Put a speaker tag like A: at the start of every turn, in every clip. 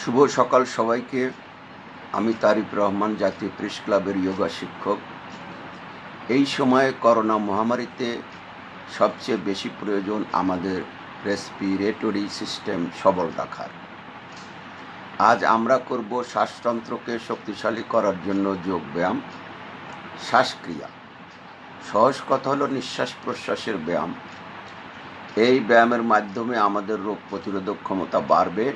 A: শুভ সকাল সবাইকে। আমি তারিক রহমান, জাতীয় প্রেস ক্লাবের যোগা শিক্ষক। এই সময়ে করোনা মহামারীতে সবচেয়ে বেশি প্রয়োজন আমাদের রেসপিরেটরি সিস্টেম সবল রাখার। আজ আমরা করব শ্বাসতন্ত্রকে শক্তিশালী করার জন্য যোগব্যায়াম, শ্বাসক্রিয়া। সহজ কথা হলো নিঃশ্বাস প্রশ্বাসের ব্যায়াম। এই ব্যায়ামের মাধ্যমে আমাদের রোগ প্রতিরোধক ক্ষমতা বাড়বে।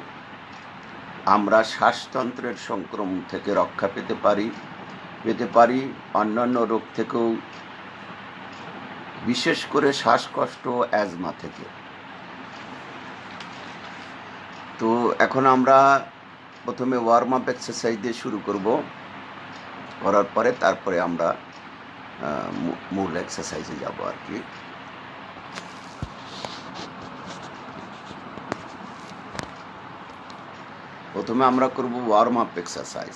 A: আমরা শ্বাসতন্ত্রের সংক্রমণ থেকে রক্ষা পেতে পারি অন্যান্য রোগ থেকেও, বিশেষ করে শ্বাসকষ্ট ও অ্যাজমা থেকে। তো এখন আমরা প্রথমে ওয়ার্ম আপ এক্সারসাইজ দিয়ে শুরু করার পরে তারপরে আমরা মূল এক্সারসাইজে যাব আর কি। প্রথমে আমরা করব ওয়ার্ম আপ এক্সারসাইজ।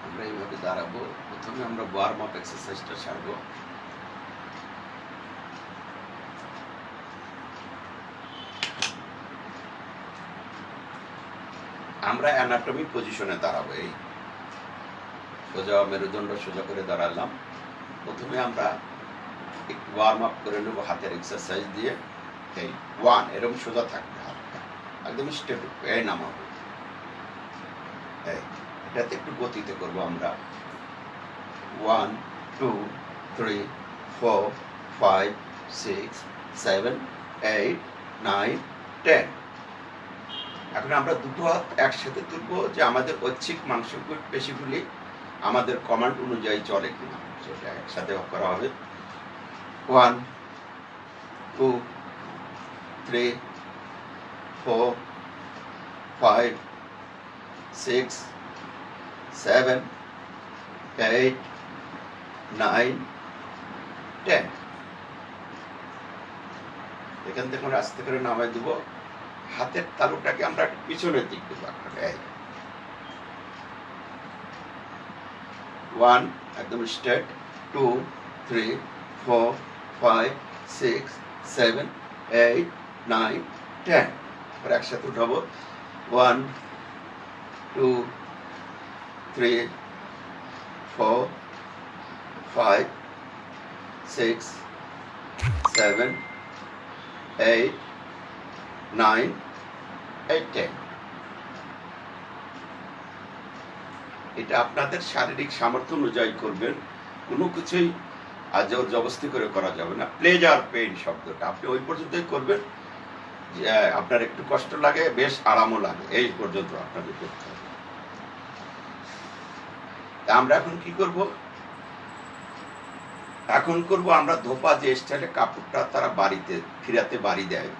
A: আমরা এইভাবে দাঁড়াবো। প্রথমে আমরা ওয়ার্ম আপ এক্সারসাইজটা সারবো। আমরা অ্যানাটমি পজিশনে দাঁড়াবো। এই সোজা মেরুদণ্ড সোজা করে দাঁড়ালাম। প্রথমে আমরা একটু ওয়ার্ম আপ করে নেবো হাতের এক্সারসাইজ দিয়ে। এই 1 এরকম সোজা থাকবে, হাতটা একদম স্ট্রেট এই নামাবো। এটাতে একটু গতিতে করবো আমরা। 1 2 3 4 5 6 7 8 9 10। এখন আমরা দুটো হাত একসাথে তুলবো যে আমাদের ঐচ্ছিক মাংসপেশিগুলি আমাদের কমান্ড অনুযায়ী চলে কিনা, সেটা একসাথে করা হবে। 1 2 3 4 5 6 7 8 9 10। এখান থেকে আমরা আস্তে করে নামাই দেবো। হাতের তালুটাকে আমরা পিছনের দিক দেবো। 1 একদম স্ট্রেট, 2 3 4 5 6 7 8 9 10। একসাথে উঠাবো। 1 2 3 4 5 6 7 8 9 8 10। এটা আপনাদের শারীরিক সামর্থ্য অনুযায়ী করবেন। কোনো কিছুই জোর জবরদস্তি করে করা যাবে না। প্লেজার পেইন শব্দটা আপনি ওই পর্যন্তই করবেন যে আপনার একটু কষ্ট লাগে, বেশ আরামও লাগে, এই পর্যন্ত আপনাদের করতে হবে। আমরা এখন কি করব? এখন করব আমরা ধোপা যে স্টাইলে কাপড়টা তারা বাড়িতে ফিরাতে বাড়ি দেয়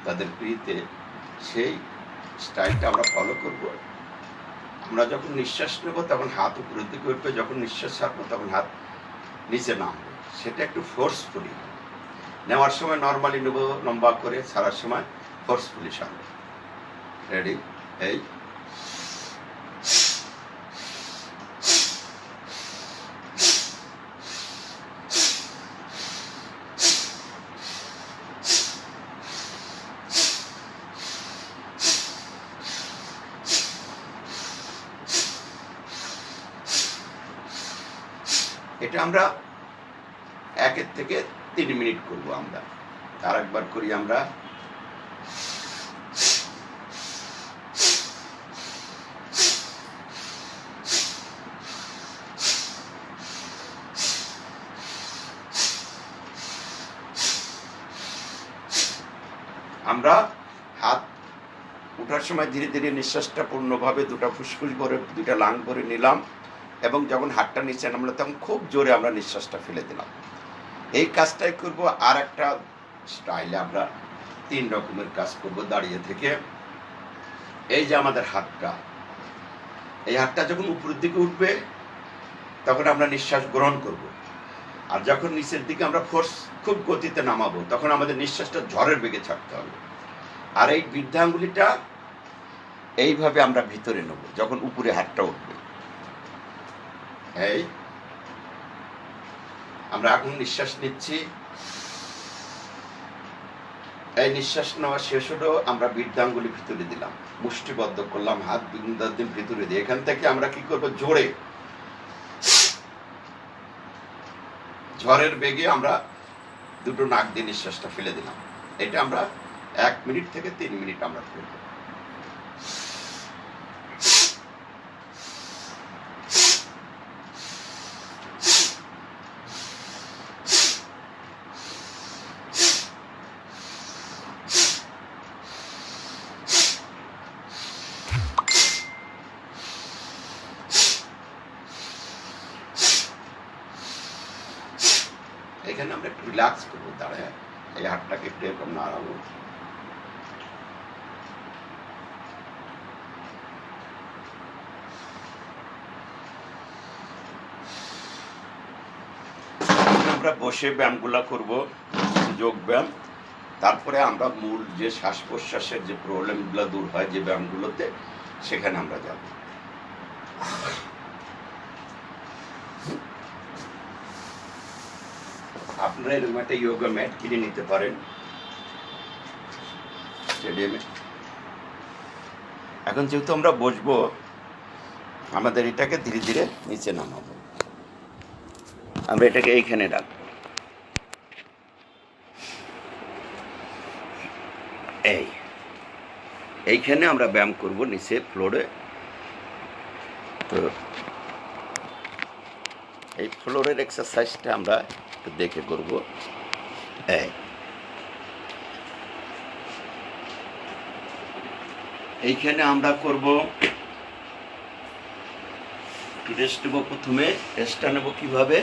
A: তাদের পিড়িতে, সেই স্টাইলটা আমরা ফলো করব। আমরা যখন নিঃশ্বাস নেব তখন হাত উপরের দিকে উঠবে, যখন নিঃশ্বাস ছাড়বো তখন হাত নিচে নামবে। সেটা একটু ফোর্সফুলি নেওয়ার সময় নর্মালি নেব লম্বা করে, ছাড়ার সময় ফোর্সফুলি ছাড়ব। রেডি? এই এটা আমরা 1 থেকে 3 মিনিট করব। আমরা আর একবার করি। আমরা হাত উঠার সময় ধীরে ধীরে নিঃশ্বাসটা পূর্ণভাবে দুটা ফুসফুস ভরে, দুটা লাং ভরে নিলাম, এবং যখন হাতটা নিচে নামলো তখন খুব জোরে আমরা নিঃশ্বাসটা ফেলে দিলাম। এই কাজটাই করব। আর একটা স্টাইলে আমরা 3 রকমের কাজ করব দাঁড়িয়ে থেকে। এই যে আমাদের হাতটা, এই হাতটা যখন উপরের দিকে উঠবে তখন আমরা নিঃশ্বাস গ্রহণ করব, আর যখন নিচের দিকে আমরা ফোর্স খুব গতিতে নামাবো তখন আমাদের নিঃশ্বাসটা ঝড়ের বেগে ছাড়তে হবে। আর এই বৃদ্ধাঙ্গুলিটা এইভাবে আমরা ভিতরে নেব, যখন উপরে হাতটা উঠবে। এই আমরা এখন নিঃশ্বাস নিচ্ছি। এই নিঃশ্বাস নেওয়া শেষ হলো, আমরা বৃদ্ধাঙ্গুলি ভিতরে দিলাম, মুষ্টিবদ্ধ করলাম, হাত বিন্দার ভিতরে দিয়ে এখান থেকে আমরা কি করব, জোরে ঝড়ের বেগে আমরা দুটো নাক দিয়ে নিঃশ্বাসটা ফেলে দিলাম। এটা আমরা 1 মিনিট থেকে 3 মিনিট আমরা করব। এখানে আমরা একটু রিল্যাক্স করবো, দাঁড়ায় এই হাতটাকে একটু এরকম নাড়াবো। আমরা বসে ব্যায়ামগুলা করব, যোগ ব্যায়াম। তারপরে আমরা মূল যে শ্বাস প্রশ্বাসের যে প্রবলেমগুলো দূর হয় যে ব্যায়ামগুলোতে, সেখানে আমরা যাব। আপনারা এরকম একটা যোগা ম্যাট কিনে নিতে পারেন স্টেডিয়ামে। এখন যেহেতু আমরা বসবো, আমাদের এটাকে ধীরে ধীরে নিচে নামাবো। আমরা এটাকে এইখানে রাখবো, এইখানে আমরা ব্যায়াম করব নিচে ফ্লোরে। তো এই ফ্লোরের এক্সারসাইজটা আমরা একটু দেখে করব। এইখানে আমরা করব, রেস্ট নেব। প্রথমে রেস্টটা নেব কিভাবে,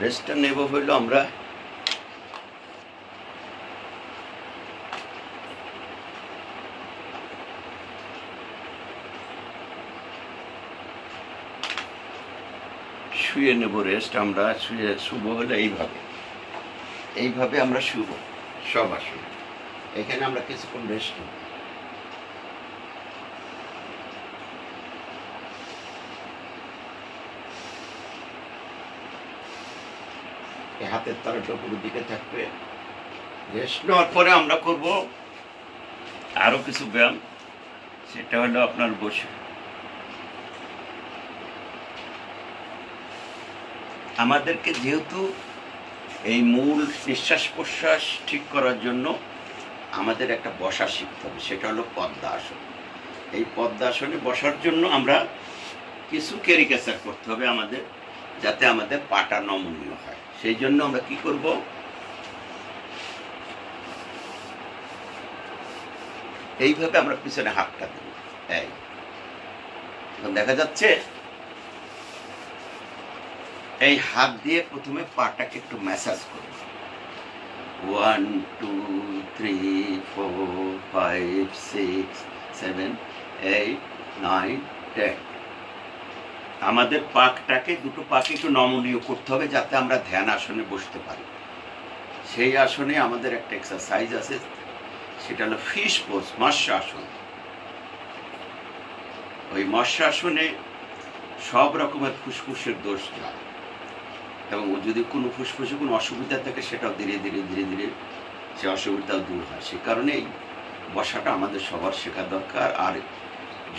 A: রেস্টটা নেব হইল আমরা শুয়ে নেব। রেস্ট আমরা শুভ হলে এইভাবে আমরা শুভ সব আসুন। এখানে আমরা কিছুক্ষণ রেস্ট নেব। হাতের তালুটা উপরের দিকে থাকবে। রেস্ট নেওয়ার পরে আমরা করব আরো কিছু ব্যায়াম। সেটা হলো আপনার বসে আমাদেরকে যেহেতু এই মূল নিঃশ্বাস প্রশ্বাস ঠিক করার জন্য আমাদের একটা বসা শিখতে হবে, সেটা হলো পদ্মাসন। এই পদ্মাসনে বসার জন্য আমরা কিছু ক্যারিকেচার করতে হবে আমাদের, যাতে আমাদের পাটা নমনীয় হয়। সেই জন্য আমরা কি করব, এইভাবে আমরা পিছনে হাতটা দেব। এখন দেখা যাচ্ছে এই হাত দিয়ে প্রথমে পাটাকে একটু ম্যাসাজ করব। 1 2 3 4 5 6 7 8 9 10। আমাদের পাকটাকে, দুটো পাকে একটু নমনীয় করতে হবে, যাতে আমরা ধ্যান আসনে বসতে পারি। সেই আসনে আমাদের একটা এক্সারসাইজ আছে, সেটা হলো ফিশ পোজ, মৎস্য আসন। ওই মৎস্য আসনে সব রকমের ফুসফুসের দোষ যায়, এবং যদি কোনো ফুসফুসে কোনো অসুবিধা থাকে, সেটাও ধীরে ধীরে ধীরে ধীরে সে অসুবিধাও দূর হয়। সে কারণেই বসাটা আমাদের সবার শেখা দরকার। আর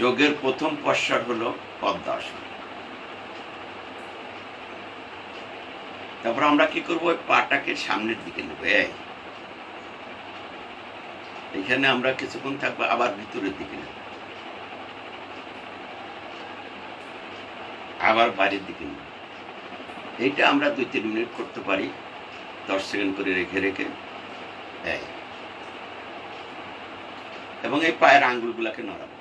A: যোগের প্রথম পশ্চাৎ হলো পদ্মাসন। তারপর আমরা কি করবো, ওই পাটাকে সামনের দিকে নেব। এখানে আমরা কিছুক্ষণ থাকবো, আবার ভিতরের দিকে নেব, আবার বাইরের দিকে নেব। এইটা আমরা 2-3 মিনিট করতে পারি, 10 সেকেন্ড করে রেখে রেখে। এবং এই পায়ের আঙ্গুলগুলাকে নড়াবো,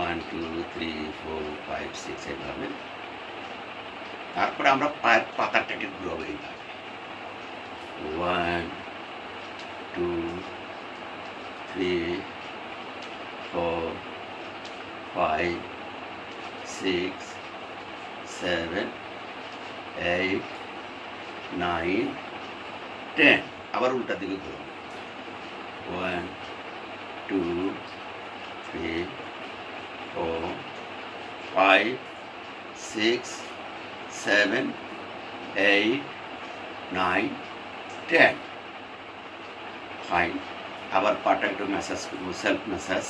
A: 1 2 3 4 5 6 এইভাবে। তারপরে আমরা পায়ের পাতাটাকে ঘুরাবো এইভাবে, 1 2 3 4 5 6 7 8 9 10। আবার উল্টা দিকে ঘুরাবো, 1 2, 3, 4, 5, 6, 7, 8, 9, 10. ফাইন। আবার পাটা একটু ম্যাসাজ করবো, সেলফ ম্যাসাজ।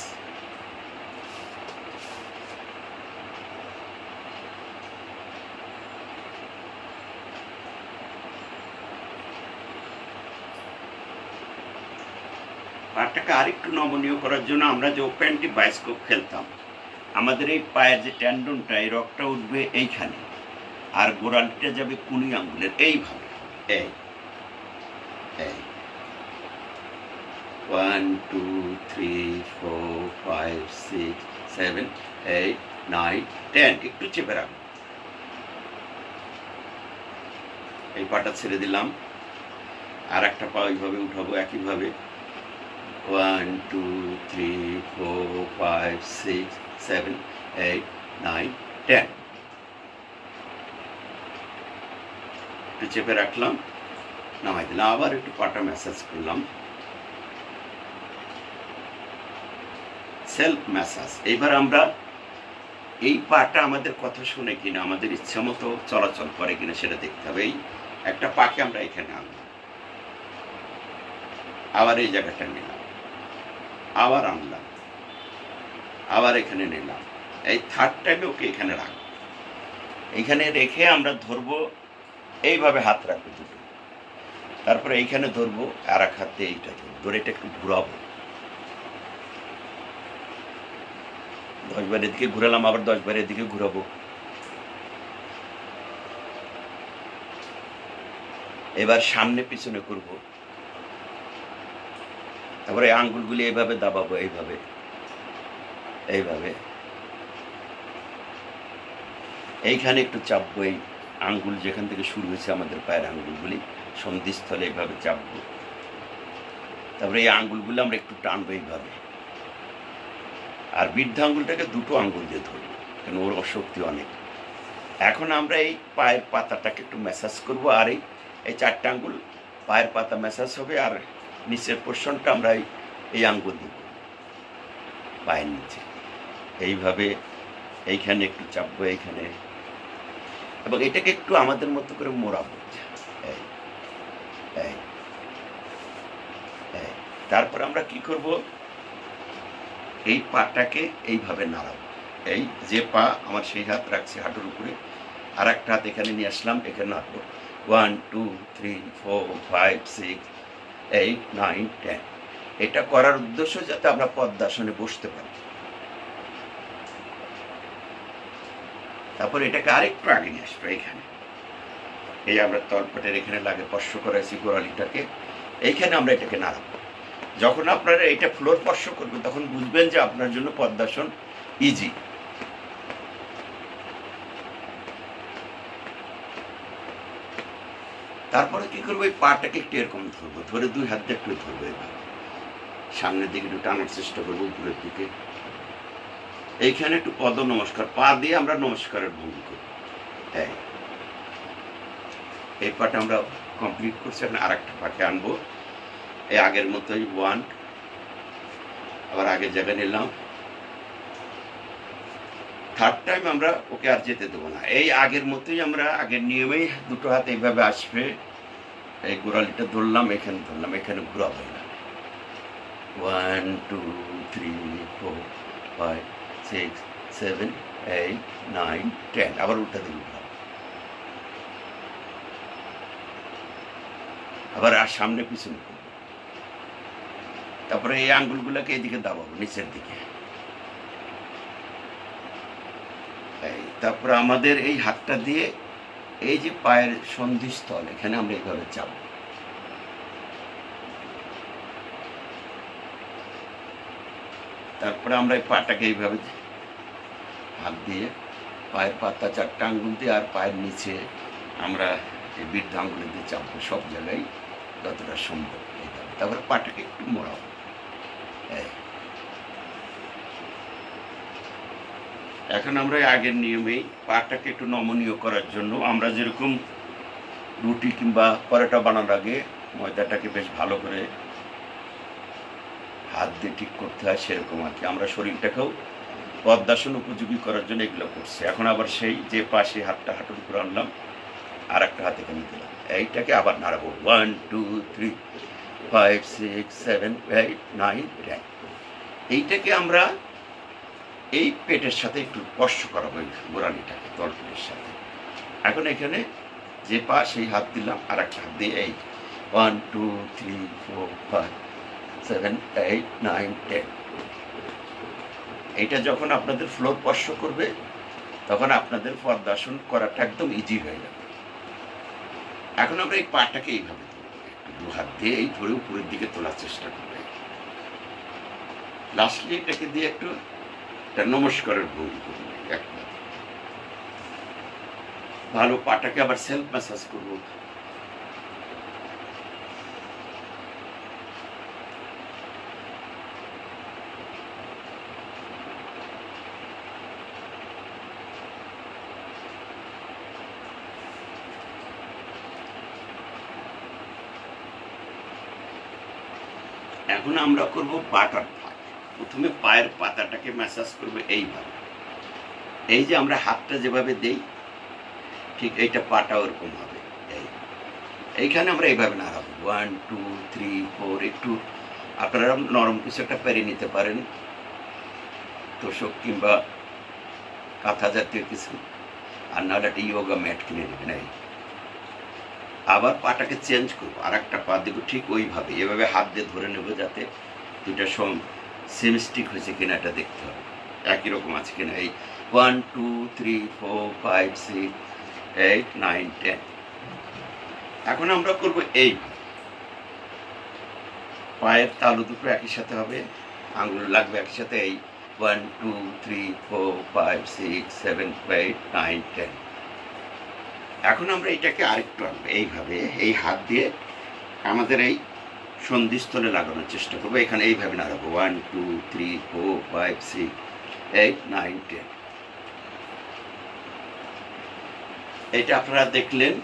A: পাটাকে আরেকটু নমনীয় করার জন্য আমরা যে ওপেন বাইস্কোপ খেলতাম, আমাদের এই পায়ের যে ট্যান্ডনটা, এই রগটা উঠবে এইখানে, আর গোড়ালিটা যাবে কুনি আঙ্গুলের এইভাবে। এই এই 1, 2, 3, 4, 5, 6, 7, 8, 9, 10। একটু চেপে রাখবো। এই পাটা ছেড়ে দিলাম, আর একটা পা ওইভাবে উঠাবো একইভাবে। 1, 2, 3, 4, 5, 6, 7, 8, 9, 10। একটু চেপে রাখলাম, নামাই দিলাম। আবার একটু পাটা ম্যাসাজ করলাম, সেলফ ম্যাসাজ। এইবার আমরা এই পাটা আমাদের কথা শুনে কিনা, আমাদের ইচ্ছা মতো চলাচল করে কিনা সেটা দেখতে হবে। এই একটা পাকে আমরা এখানে আনলাম, আবার এই জায়গাটা নিলাম, আবার আনলাম, আবার এখানে নিলাম। এই থার্ড টাইমে ওকে এখানে রাখবো। এইখানে রেখে আমরা ধরবো, এইভাবে হাত রাখবো দুটো, তারপরে এইখানে ধরবো, আর এক হাতে এইটা ধরবো, ধরে এটা একটু ঘুরাবো। 10 বার এদিকে ঘুরালাম, আবার 10 বার এদিকে ঘুরাবো। এবার সামনে পিছনে করব, তারপরে আঙ্গুলগুলি এইভাবে দাবাবো, এইভাবে এইভাবে। এইখানে একটু চাপবো, এই আঙ্গুল যেখান থেকে শুরু হয়েছে আমাদের পায়ের আঙ্গুলগুলি, সন্ধিস্থলে এইভাবে চাপবো। তারপরে এই আঙ্গুলগুলো আমরা একটু টানবো এইভাবে, আর বৃদ্ধ আঙ্গুলটাকে দুটো আঙ্গুল দিয়ে ধরবো, কেন ওর অশক্তি অনেক। এখন আমরা এই পায়ের পাতাটাকে একটু ম্যাসাজ করবো, আর এই 4টে আঙ্গুল পায়ের পাতা ম্যাসাজ হবে, আর নিচের পোর্শনটা আমরা এই আঙ্গুল দেব পায়ের নিচে এইভাবে। এইখানে একটু চাপবো, এইখানে, এবং এটাকে একটু আমাদের মতো করে মোড়াবো। এই এই এই তারপর আমরা কি করব, এই পাটাকে এইভাবে নাড়াবো। এই যে পা আমার সেই হাত রাখছি হাঁটুর উপরে, আর একটা হাত এখানে নিয়ে আসলাম, এখানে নাড়বো। 1, 2, 3, 4, 5, 6, 8, 9, 10। এটা করার উদ্দেশ্য যাতে আমরা পদ্মাসনে বসতে পারি। তারপর এটাকে আরেকটু আগে নিয়ে আসবো, এইখানে এই আমরা তলপেটের এখানে লাগে স্পর্শ করাইছি গোড়ালিটাকে, এইখানে আমরা এটাকে নাড়াবো। যখন আপনারা এটা ফ্লোর স্পর্শ করবেন, তখন বুঝবেন যে আপনার জন্য পদ্মাসন ইজি। তারপরে কি করবো, এই পাটাকে একটু এরকম ধরবো, ধরে 2 হাত দিয়ে একটু ধরবো, এভাবে সামনের দিকে একটু টানার চেষ্টা করবো, উপরের দিকে। এইখানে একটু পদ নমস্কার, পা দিয়ে আমরা নমস্কারের ভঙ্গি করবো। এই পাটা আমরা কমপ্লিট করছি। এখন আর একটা পাকে আনবো, এই আগের মতোই 1, আবার আগের জায়গায় নিলাম। থার্ড টাইম আমরা ওকে আর যেতে দেবো না, এই আগের মতোই আমরা আগের নিয়মেই দুটো হাত এইভাবে আসবে, এই গোড়ালিটা ধরলাম, এখানে ধরলাম, এখানে ঘুরাবো না। 1, 2, 3, 4, 5, 6, 7, 8, 9, 10। আবার উল্টা দিকে ঘুরাবো, আবার আর সামনে পিছনে করবো। তারপরে এই আঙ্গুলগুলোকে এদিকে দাবাবো, নিচের দিকে। তারপরে আমাদের এই হাতটা দিয়ে এই যে পায়ের সন্ধিস্থল, এখানে আমরা এইভাবে চাপবো। তারপরে আমরা এই পাটাকে এইভাবে হাত দিয়ে পায়ের পাতা 4টে আঙ্গুল দিয়ে, আর পায়ের নিচে আমরা এই বৃদ্ধ আঙ্গুলে দিয়ে চাপবো, সব জায়গায় যতটা সম্ভব। তারপরে পাটাকে একটু মোড়াবো। এখন আমরা আগের নিয়মেই পাটাকে একটু নমনীয় করার জন্য, আমরা যেরকম রুটি কিংবা পরোটা বানানোর আগে ময়দাটাকে বেশ ভালো করে হাত দিয়ে ঠিক করতে হয় সেরকম আর কি। আমরা শরীরটাকেও পদ্মাসন উপযোগী করার জন্য এগুলো করছি। এখন আবার সেই যে পাশে হাতটা হাঁটুর উপরে আনলাম, আর একটা হাতে এখানে দিলাম, এইটাকে আবার নাড়াবো। 1 2 3 5 6 7 8 9 10। এইটাকে আমরা এই পেটের সাথে একটু স্পর্শ করাবো, এই গোড়ালিটাকে তলপেটের সাথে। এখন এখানে যে পা সেই হাত দিলাম, আর একটা হাত দিয়ে এই 1 2 3 4 5 7 8 9 10। এইটা যখন আপনাদের ফ্লোর স্পর্শ করবে তখন আপনাদের পদ্মাসন করাটা একদম ইজি হয়ে যাবে। এখন আমরা এই পাটাকে এইভাবে দু হাত দিয়ে এই ধরে উপরের দিকে তোলার চেষ্টা করবে। লাস্টলি এটাকে দিয়ে একটু নমস্কারের ভঙ্গি করবে। একবার ভালো পাটাকে আবার সেলফ ম্যাসাজ করবো। এখন আমরা করব বাটার ফ্লাই। প্রথমে পায়ের পাতাটাকে ম্যাসাজ করবো এইভাবে। এই যে আমরা হাতটা যেভাবে দেই ঠিক এইটা পাটা ওরকম হবে। এইখানে আমরা এইভাবে নাড়াবো 1 2 3 4। একটু আপনারা নরম কিছু একটা পেরে নিতে পারেন, তোষক কিংবা কাঁথা জাতীয় কিছু, আর নাহলে একটা ইয়োগা ম্যাট কিনে নেবেন। এই আবার পাটাকে চেঞ্জ করবো, আর একটা পা দেবো ঠিক ওইভাবে, এভাবে হাত দিয়ে ধরে নেবো যাতে দুইটা সেম স্টিক হয়েছে কিনা এটা দেখতে হবে, একই রকম আছে কিনা। এই 1 2 3 4 5 6 8 9 10। এখন আমরা করবো এই পায়ের তালু দুটো একই সাথে হবে, আঙুল লাগবে একই সাথে। এই 1 2 3 4 5 6 7 8 9 10। এখন আমরা এটাকে আরেকটু আনবো এইভাবে, এই হাত দিয়ে আমাদের এই সন্ধিস্থলে লাগানোর চেষ্টা করবো। এখানে এইভাবে নাড়াবো 1 2 3 4 5 6 8 9 10। এটা আপনারা দেখলেন।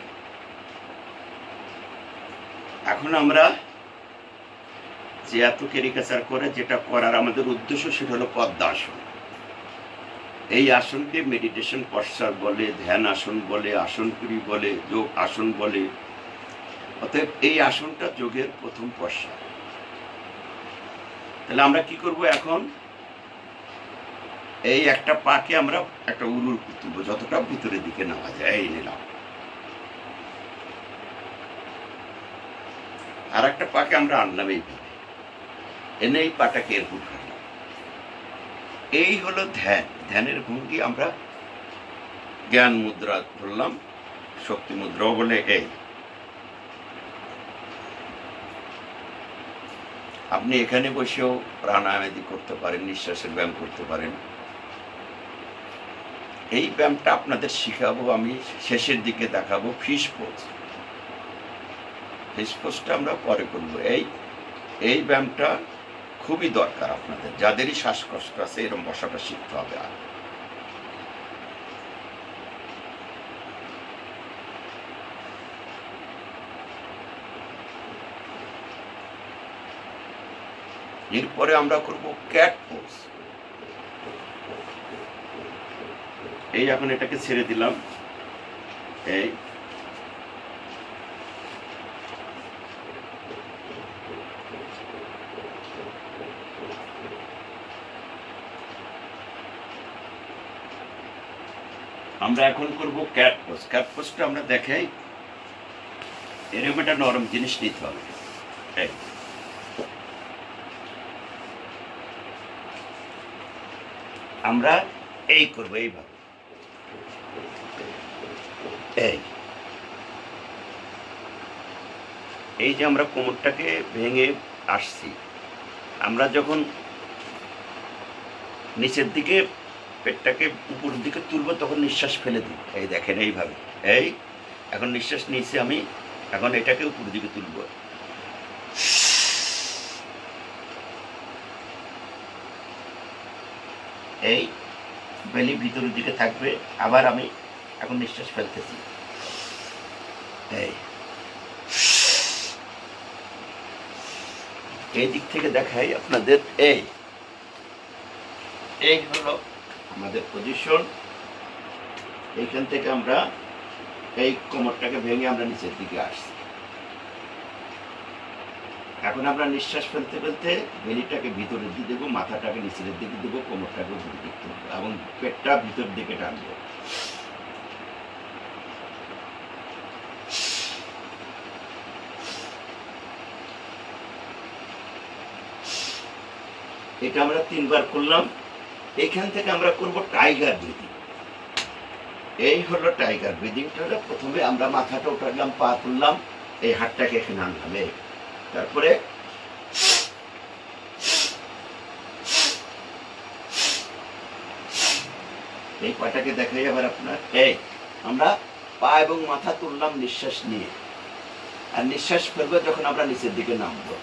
A: এখন আমরা যে এত ক্যারিকেচার করে যেটা করার আমাদের উদ্দেশ্য সেটা হলো পদ্মাসন। এই আসনকে মেডিটেশন পশ্চার বলে, ধ্যান আসন বলে, আসনপুরি বলে, যোগ আসন বলে। অতএব এই আসনটা যোগের প্রথম পশ্চার। তাহলে আমরা কি করব এখন, এই একটা পাকে আমরা একটা উরুর তুলব, যতটা ভিতরের দিকে নেওয়া যায়। এই নিলাম। আর একটা পাকে আমরা আনলাম এইভাবে, এনে এই পাটাকে এরকম ধরলাম। এই হলো ধ্যান। ধ্যানের ভঙ্গি আমরা জ্ঞান মুদ্রা ধরলাম, শক্তি মুদ্রাও বলে। এই আপনি এখানে বসেও প্রাণায়াম আদি করতে পারেন, নিঃশ্বাসের ব্যায়াম করতে পারেন। এই ব্যায়ামটা আপনাদের শিখাবো আমি, শেষের দিকে দেখাবো ফিশ পোজ। ফিশ পোজটা আমরা পরে করবো। এই ব্যায়ামটা খুবই দরকার আপনাদের, যাদেরই শ্বাসকষ্ট আছে এরকম বসাটা শিখতে হবে। আর এরপরে আমরা করব ক্যাট পোজ। এই এখন এটাকে ছেড়ে দিলাম। এই আমরা এখন করব ক্যাট পোজ। ক্যাট পোজটা আমরা দেখাই, এরকম একটা নরম জিনিস নিতে হবে। এই আমরা এই করবো এইভাবে। এই যে আমরা কোমরটাকে ভেঙে আসছি, আমরা যখন নিচের দিকে পেটটাকে উপরের দিকে তুলবো তখন নিঃশ্বাস ফেলে দিই। এই দেখেন এইভাবে। এই এখন নিঃশ্বাস নিয়েছি আমি, এখন এটাকে উপরের দিকে তুলবো। এই বেলি ভিতরের দিকে থাকবে। আবার আমি এখন নিঃশ্বাস ফেলতেছি। এই এই দিক থেকে দেখাই আপনাদের। এই এই হলো আমাদের পজিশন। এইখান থেকে আমরা এই কোমরটাকে ভেঙে আমরা নিচের দিকে আসছি। এখন আমরা নিঃশ্বাস ফেলতে ফেলতে বেলিটাকে ভিতরের দিকে দেবো, মাথাটাকে নিচের দিকে দেবো, কোমরটাকে উপরের দিকে দেবো এবং পেটটা ভিতর দিকে টানবো। এটা আমরা 3 বার করলাম। এইখান থেকে আমরা করব টাইগার ব্রিদিং। এই হলো টাইগার ব্রিদিংটা। প্রথমে আমরা মাথাটা উঠালাম, পা তুললাম, এই হাতটাকে এখানে আনলাম, এই তারপরে এই পাটাকে দেখাই আবার আপনার। এই আমরা পা এবং মাথা তুললাম নিঃশ্বাস নিয়ে, আর নিঃশ্বাস ফেলবো যখন আমরা নিচের দিকে নামবো।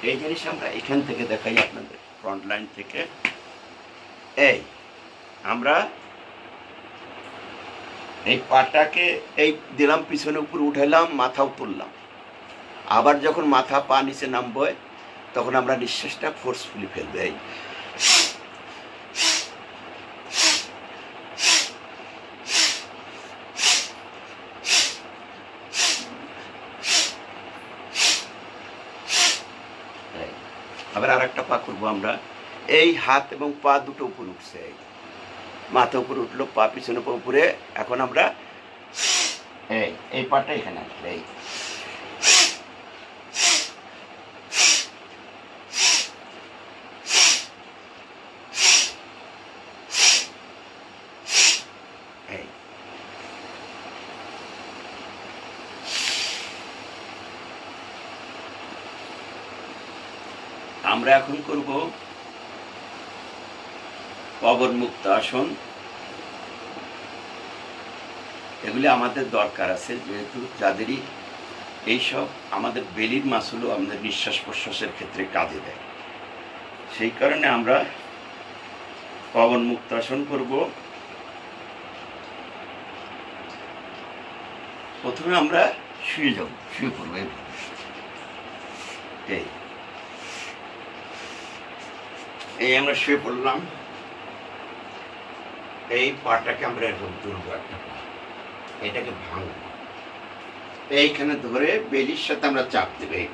A: এই জিনিস আমরা এখান থেকে দেখাই আপনাদের, ফ্রন্ট লাইন থেকে। এই আমরা এই পাটাকে এই দিলাম পিছনে, উপরে উঠাইলাম, মাথাও তুললাম। আবার যখন মাথা পা নিচে নামবো তখন আমরা নিঃশ্বাসটা ফোর্সফুলি ফেলবো। এই আবার আর একটা পা করবো আমরা। এই হাত এবং পা দুটো উপরে উঠছে, মাথা উপরে উঠলো, পা পিছনে উপরে। এখন আমরা এই পাটা এখানে আসবে। আমরা এখন করব পবন মুক্ত আসন। এগুলি আমাদের দরকার আছে, যেহেতু যাদেরই এইসব আমাদের বেলির মাসুলও আমাদের নিঃশ্বাস প্রশ্বাসের ক্ষেত্রে কাজে দেয়, সেই কারণে আমরা পবন মুক্ত আসন করব। প্রথমে আমরা শুয়ে যাব, শুয়ে পড়ব। এই আমরা শুয়ে পড়লাম। এই পাটাকে আমরা এরকম তুলবো, একটা পা এটাকে ভাঙবো, এইখানে ধরে বেলির সাথে আমরা চাপ দেবো। এই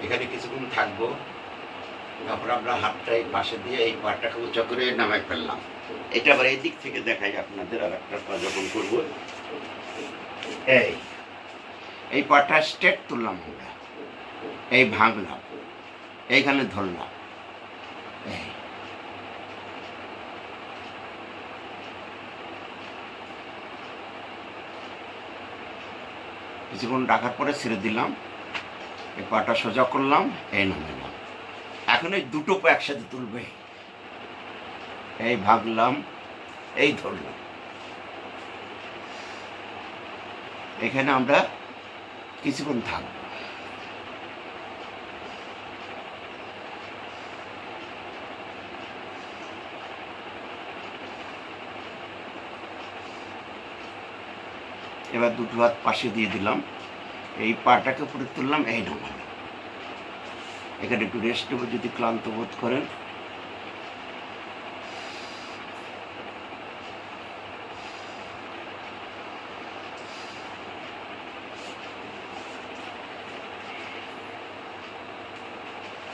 A: এখানে কিছুক্ষণ থাকবো। তারপর আমরা হাতটা এই পাশে দিয়ে এই পাটাকে উঁচা করে নামাই ফেললাম। এটা আবার এই দিক থেকে দেখাই আপনাদের। আর একটা পা যখন করবো, এই পাটা স্ট্রেট তুললাম আমরা, এই ভাঙলাম, এইখানে ধরলাম, কিছুক্ষণ রাখার পরে ছেড়ে দিলাম। এই পাটা সোজা করলাম, এই নামাইলাম। এখন এই দুটো পা একসাথে তুলবে, এই ভাগলাম, এই ধরলাম। এখানে আমরা কিছুক্ষণ থাকবো। এবার দুটো হাত পাশে দিয়ে দিলাম, এই পাটাকে উপরে তুললাম, এই নামালাম। এখানে একটু রেস্ট নেবো যদি ক্লান্ত বোধ করেন।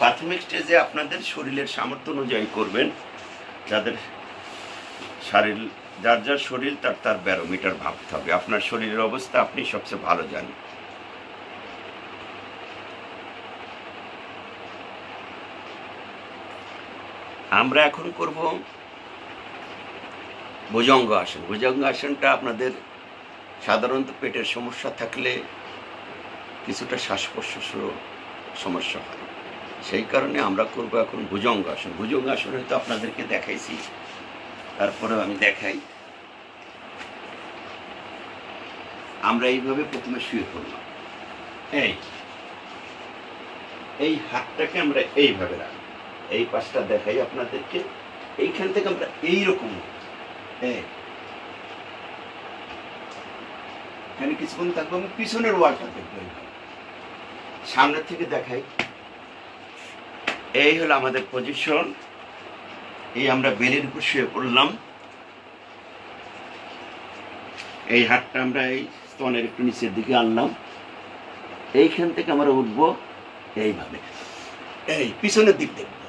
A: প্রাথমিক স্টেজে আপনাদের শরীরের সামর্থ্য অনুযায়ী করবেন। যাদের যার যার শরীর তার ব্যারোমিটার ভাবতে হবে। আপনার শরীরের অবস্থা আপনি সবচেয়ে ভালো জানেন। আমরা এখন করব ভুজঙ্গ আসন। ভুজঙ্গ আসনটা আপনাদের সাধারণত পেটের সমস্যা থাকলে কিছুটা শ্বাস প্রশ্বাসেরও সমস্যা হয়, সেই কারণে আমরা করব এখন ভুজঙ্গ আসন। ভুজঙ্গ আসন হয়তো আপনাদেরকে দেখাইছি, তারপরেও আমি দেখাই। আমরা এইভাবে প্রথমে শুয়ে পড়লাম, এই হাতটাকে আমরা এইভাবে রাখবো। এই পাশটা দেখাই আপনাদেরকে। এইখান থেকে আমরা এইরকম এখানে কিছুক্ষণ থাকবো, আমি পিছনের ওয়ালটা দেখবো। সামনের থেকে দেখাই। এই হলো আমাদের পজিশন। এই আমরা বেলের উপর শুয়ে পড়লাম। এই হাতটা আমরা এই স্তনের একটু নিচের দিকে আনলাম। এইখান থেকে আমরা উঠবো এইভাবে, এই পিছনের দিক দেখবো।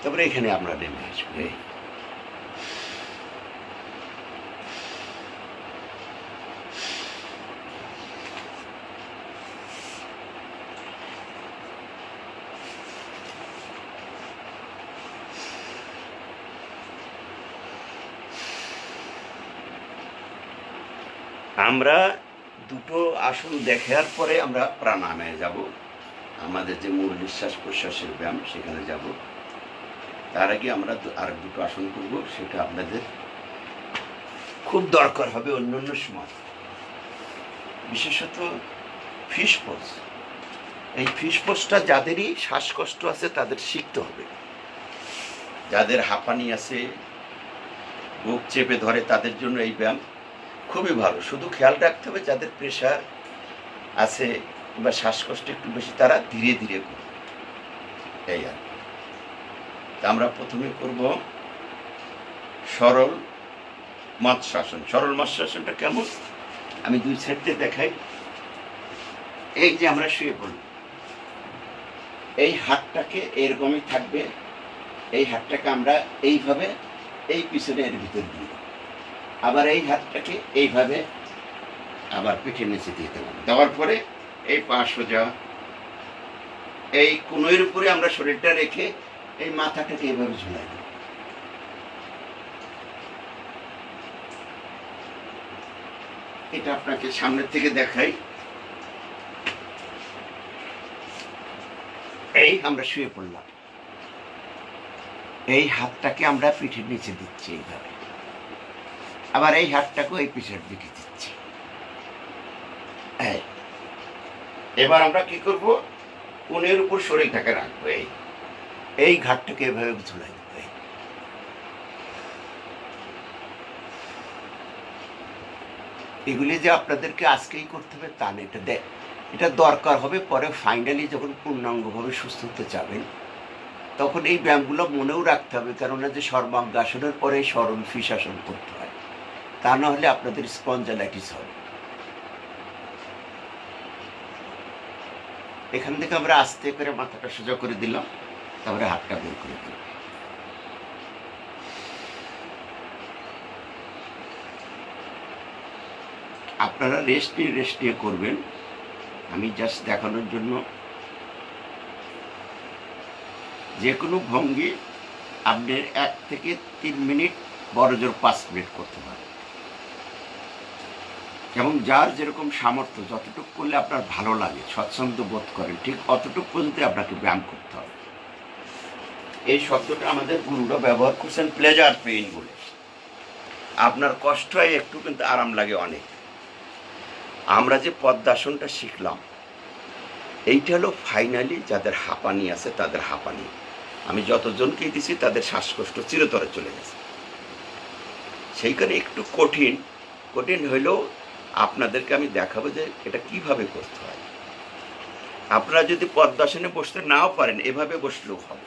A: তারপরে এখানে আমরা নেমে আসবো। আমরা দুটো আসন দেখার পরে আমরা প্রাণায়ামে যাব। আমাদের যে মূল নিঃশ্বাস প্রশ্বাসের ব্যায়াম সেখানে যাব। তার আগে আমরা আর দুটো আসন করব, সেটা আপনাদের খুব দরকার হবে অন্য অন্য সময়, বিশেষত ফিশ পোজ। এই ফিশ পোজটা যাদেরই শ্বাসকষ্ট আছে তাদের শিখতে হবে। যাদের হাঁপানি আছে, বুক চেপে ধরে, তাদের জন্য এই ব্যায়াম খুবই ভালো। শুধু খেয়াল রাখতে হবে যাদের প্রেশার আছে বা শ্বাসকষ্ট একটু বেশি, তারা ধীরে ধীরে করবে। এই আর আমরা প্রথমে করব সরল মৎস্যাসন। সরল মৎস্যাসনটা কেমন আমি দুই সাইডে দেখাই। এই যে আমরা শুয়ে পড়ব, এই হাতটাকে এরকমই থাকবে। এই হাতটাকে আমরা এইভাবে এই পিছনে এর ভিতর দিয়ে, আবার এই হাতটাকে এইভাবে আবার পিঠের নিচে দিয়ে দেবো। দেওয়ার পরে এই পা সোজা, এই কোণের উপরে আমরা শরীরটা রেখে এই মাথাটাকে এইভাবে ঝুলাই দেব। এটা আপনাকে সামনের থেকে দেখাই। এই আমরা শুয়ে পড়লাম, এই হাতটাকে আমরা পিঠের নিচে দিচ্ছি এইভাবে, আবার এই হাতটাকে এই পিঠের দিকে দিচ্ছি। এবার আমরা কি করব, কোণের উপর শরীরটাকে রাখবো, এই ঘাটটাকে এভাবে ঝুলাই দেবো। এগুলি যে আপনাদেরকে আজকেই করতে হবে তা নেই, এটা দরকার হবে পরে। ফাইনালি যখন পূর্ণাঙ্গভাবে সুস্থ হতে যাবেন তখন এই ব্যায়ামগুলো মনেও রাখতে হবে, কেননা যে সর্বাঙ্গাসনের পরে সরল ফিশাসন করতে হয়, তা না হলে আপনাদের স্পঞ্জালাইটিস হবে। এখান থেকে আমরা আস্তে করে মাথাটা সোজা করে দিলাম, তারপরে হাতটা বের করে দিলাম। আপনারা রেস্ট নিয়ে করবেন। আমি জাস্ট দেখানোর জন্য, যে কোনো ভঙ্গি আপনি 1 থেকে 3 মিনিট, বড় জোর 5 মিনিট করতে পারেন। এবং যার যেরকম সামর্থ্য, যতটুকু করলে আপনার ভালো লাগে, স্বচ্ছন্দ বোধ করেন, ঠিক অতটুকু পর্যন্ত আপনাকে ব্যায়াম করতে হবে। এই শব্দটা আমাদের গুরুরা ব্যবহার করছেন প্লেজার পেইন বলে। আপনার কষ্ট হয় একটু, কিন্তু আরাম লাগে অনেক। আমরা যে পদ্মাসনটা শিখলাম, এইটা হলো ফাইনালি যাদের হাঁপানি আছে তাদের হাঁপানি। আমি যতজনকেই দিছি তাদের শ্বাসকষ্ট চিরতরে চলে গেছে। সেইখানে একটু কঠিন হইলেও আপনাদেরকে আমি দেখাবো যে এটা কিভাবে করতে হয়। আপনারা যদি পদ্মাসনে বসতে নাও পারেন, এভাবে বসলেও হবে।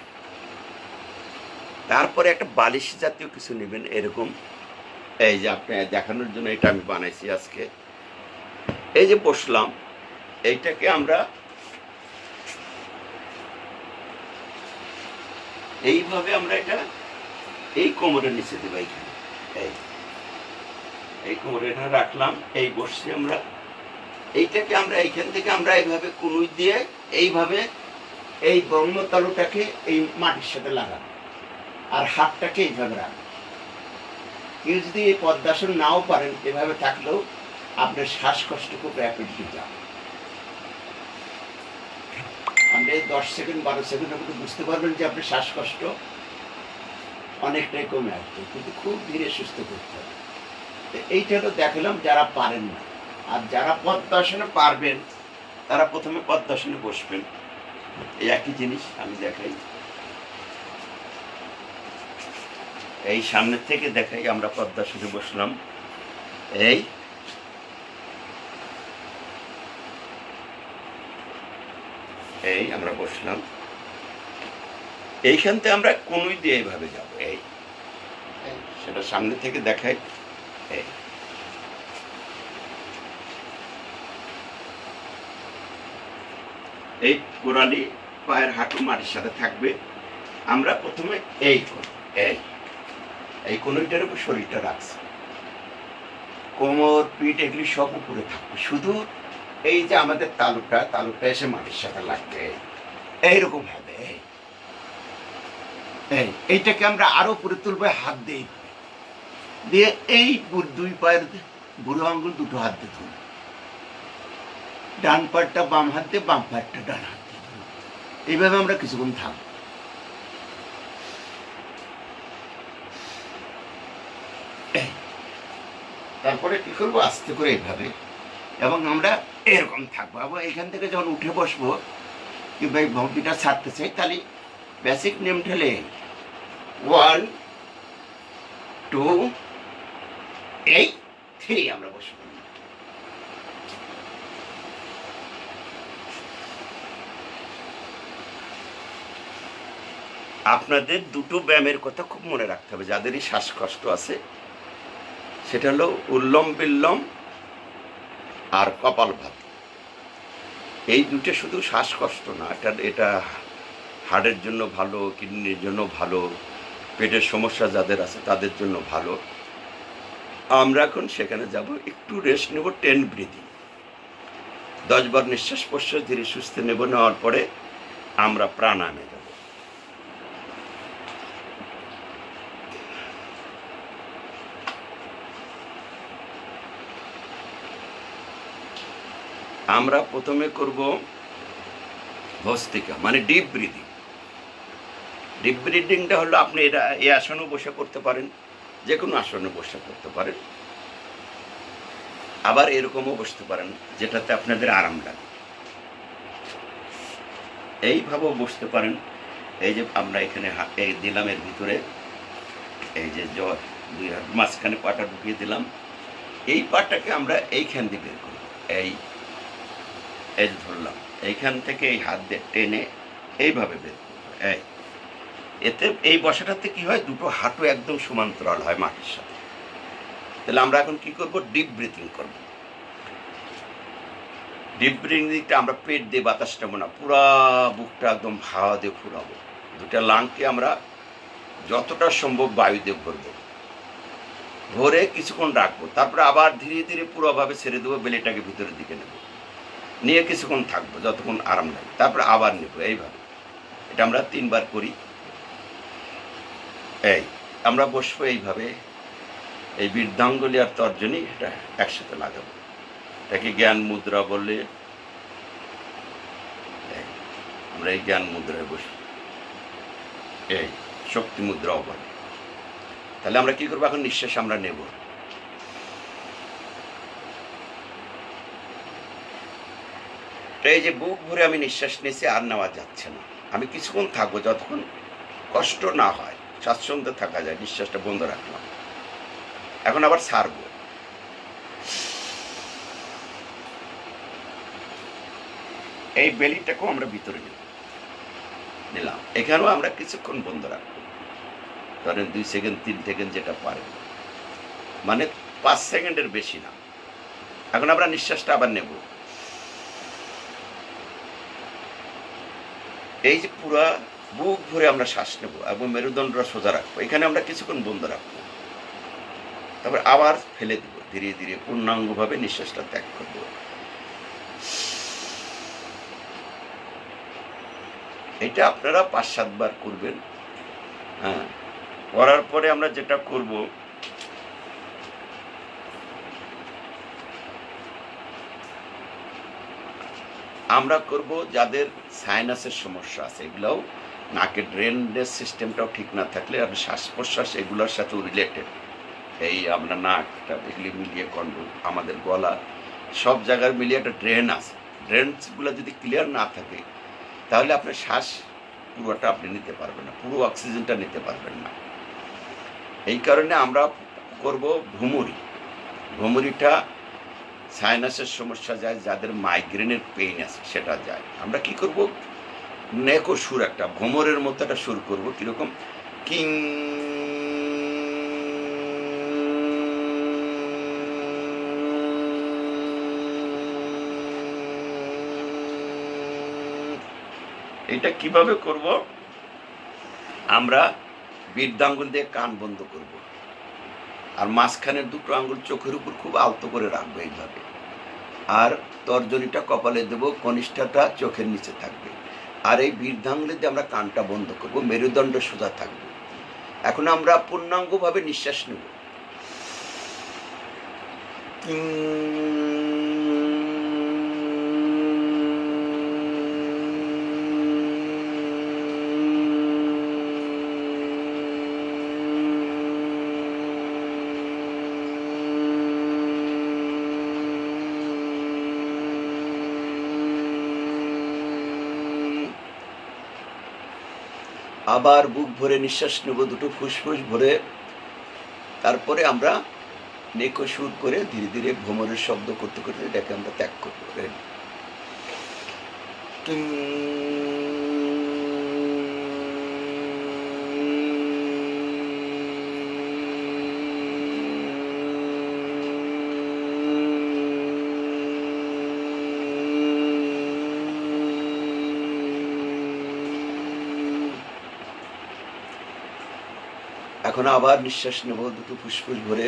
A: তারপরে একটা বালিশ জাতীয় কিছু নেবেন, এরকম। এই যে আপনি দেখানোর জন্য এটা আমি বানাইছি আজকে। এই যে বসলাম, এইটাকে আমরা এইভাবে এটা এই কোমরের নিচে দেবো। এইখানে এই কোমরে এটা রাখলাম, এই বসছি আমরা। এইটাকে আমরা এইখান থেকে আমরা এইভাবে কুনুই দিয়ে এইভাবে এই ব্রহ্মতালুটাকে এই মাটির সাথে লাগাবো, আর হাতটাকে এইভাবে রাখবো। কেউ যদি এই পদ্মাসন নাও পারেন, এভাবে থাকলেও আপনার শ্বাসকষ্ট খুব র্যাপিডলি যাবে। আপনি 10 সেকেন্ড 12 সেকেন্ডের মধ্যে বুঝতে পারবেন যে আপনার শ্বাসকষ্ট অনেকটাই কমে আসবে, কিন্তু খুব ধীরে সুস্থ করতে হবে। এইটা তো দেখালাম যারা পারেন না। আর যারা পদ্মাসনে পারবেন তারা প্রথমে পদ্মাসনে বসবেন। এই একই জিনিস আমি দেখাই, এই সামনে থেকে দেখাই। আমরা পদ্মাসনে বসলাম, এই এই আমরা বসলাম, এইখান থেকে আমরা কনুই দিয়ে এইভাবে যাব। এই সেটা সামনে থেকে দেখাই। এই এই গোড়ালি পায়ের হাঁটু মাটির সাথে থাকবে। আমরা প্রথমে এই এই কনুইটার উপর শরীরটা রাখছি, কোমর পিঠ এগুলি সব উপরে থাকবে, শুধু এই যে আমাদের তালুটা এসে মাটির সাথে লাগবে, এইরকম হবে। এইটাকে আমরা আরো উপরে তুলবো হাত দিয়ে, দিয়ে এই দুই পায়ের বুড়ো আঙ্গুল দুটো হাত দিয়ে তুলব, ডান পায়েরটা বাম হাত দিয়ে, বাম পায়েরটা ডান হাত দিয়ে। এইভাবে আমরা কিছুক্ষণ থাকবো। তারপরে কি করবো, আস্তে করে এইভাবে, এবং আমরা এরকম থাকবো। এবং এখান থেকে যখন উঠে বসবো কিংবা এই ভঙ্গিটা ছাড়তে চাই, তাহলে বেসিক নেম ঠেলে 1 2 3 আমরা বসবো। আপনাদের দুটো ব্যায়ামের কথা খুব মনে রাখতে হবে। যাদেরই শ্বাসকষ্ট আছে, সেটা হলো উল্লম বিল্লম আর কপালভাতি। এই দুটো শুধু শ্বাসকষ্ট না, এটা হার্টের জন্য ভালো, কিডনির জন্য ভালো, পেটের সমস্যা যাদের আছে তাদের জন্য ভালো। আমরা এখন সেখানে যাব, একটু রেস্ট নেব, 10 ব্রিদিং, 10 বার নিঃশ্বাস প্রশ্বাস ধীরে সুস্থে নেব। নেওয়ার পরে আমরা প্রাণায়ামে যাব। আমরা প্রথমে করব ভস্ত্রিকা, মানে ডিপ ব্রিদিং। ডিপ ব্রিদিংটা হলো, আপনি এটা এই আসনে বসে করতে পারেন, যে কোনো আসনে বসে করতে পারেন, আবার এরকমও বসতে পারেন যেটাতে আপনাদের আরাম লাগে, এইভাবেও বসতে পারেন। এই যে আমরা এখানে এই দিলাম, এর ভিতরে এই যে দুই হাত মাঝখানে পাটা ঢুকিয়ে দিলাম, এই পাটাকে আমরা এইখান দিয়ে বের করব। এই ধরলাম, এইখান থেকে এই হাত দিয়ে টেনে এইভাবে বের করবো। এতে এই বসাটাতে কি হয়, দুটো হাঁটু একদম সমান্তরাল হয় মাটির সাথে। তাহলে আমরা এখন কি করব, ডিপ ব্রিথিং করব। ডিপ ব্রিথিংটা আমরা পেট দিয়ে বাতাস নেবো না, পুরা বুকটা একদম হাওয়া দিয়ে ফুরাবো। দুটা লাংকে আমরা যতটা সম্ভব বায়ু দিয়ে ভরবো, ভরে কিছুক্ষণ রাখবো। তারপরে আবার ধীরে ধীরে পুরোভাবে ছেড়ে দেবো, বেলিটাকে ভিতরের দিকে নেবো, নিয়ে কিছুক্ষণ থাকবো যতক্ষণ আরাম লাগে, তারপরে আবার নেবো। এইভাবে এটা আমরা 3 বার করি। আমরা বসবো এইভাবে, এই বৃদ্ধাঙ্গুলি আর তর্জনী এটা একসাথে লাগাবো। এটাকে জ্ঞান মুদ্রা বললে, আমরা এই জ্ঞান মুদ্রায় বসবো, এই শক্তি মুদ্রাও বলে। তাহলে আমরা কি করবো, এখন নিঃশ্বাস আমরা নেব। এই যে বুক ভরে আমি নিঃশ্বাস নিয়েছি, আর নেওয়া যাচ্ছে না, আমি কিছুক্ষণ থাকবো যতক্ষণ কষ্ট না হয়, স্বাচ্ছন্দ্যে থাকা যায়। নিঃশ্বাসটা বন্ধ রাখলাম, এখন আবার ছাড়বো। এই বেলিটাকেও আমরা ভিতরে নিলাম, এখানেও আমরা কিছুক্ষণ বন্ধ রাখবো, ধরেন 2 সেকেন্ড 3 সেকেন্ড যেটা পারে, মানে 5 সেকেন্ডের বেশি না। এখন আমরা নিঃশ্বাসটা আবার নেব। এই যে পুরা বুক ভরে আমরা শ্বাস নেব এবং মেরুদণ্ডটা সোজা রাখবো, এখানে আমরা কিছুক্ষণ বন্ধ রাখবো, তারপর আবার ফেলে দেবো, ধীরে ধীরে পূর্ণাঙ্গভাবে নিঃশ্বাসটা ত্যাগ করবো। এটা আপনারা 5-7 বার করবেন। করার পরে আমরা যেটা করব, আমরা করব যাদের সাইনাসের সমস্যা আছে, এগুলোও নাকের ড্রেনেজ সিস্টেমটাও ঠিক না থাকলে, আর শ্বাস প্রশ্বাস এগুলোর সাথেও রিলেটেড, এই আমরা নাকটা এগুলি মিলিয়ে আমাদের গলা, সব জায়গার মিলিয়ে একটা ড্রেন আছে। ড্রেনগুলো যদি ক্লিয়ার না থাকে তাহলে আপনার শ্বাস পুরোটা আপনি নিতে পারবেন না, পুরো অক্সিজেনটা নিতে পারবেন না। এই কারণে আমরা করব ভুমুরি। ভুমুরিটা সাইনাসের সমস্যা যায়, যাদের মাইগ্রেনের পেইন আছে সেটা যায়। আমরা কি করব, নেকো সুর, একটা ভ্রমরের মতো একটা সুর করবো, কিরকম, কিং। এটা কিভাবে করব, আমরা বৃদ্ধাঙ্গুল দিয়ে কান বন্ধ করব, আর মাঝখানের দুটো আঙ্গুল চোখের উপর খুব আলতো করে রাখবো এইভাবে, আর তর্জনীটা কপালে দেবো, কনিষ্ঠাটা চোখের নিচে থাকবে, আর এই বৃদ্ধাঙ্গুলি দিয়ে আমরা কানটা বন্ধ করব, মেরুদণ্ড সোজা থাকবে। এখন আমরা পূর্ণাঙ্গভাবে নিঃশ্বাস নেব। আবার বুক ভরে নিঃশ্বাস নেব, দুটো ফুসফুস ভরে। তারপরে আমরা নেকো সুর করে ধীরে ধীরে ভ্রমরের শব্দ করতে করতে এটাকে আমরা ত্যাগ করবো। এখন আবার নিঃশ্বাস নেব, দুটো ফুসফুস ভরে।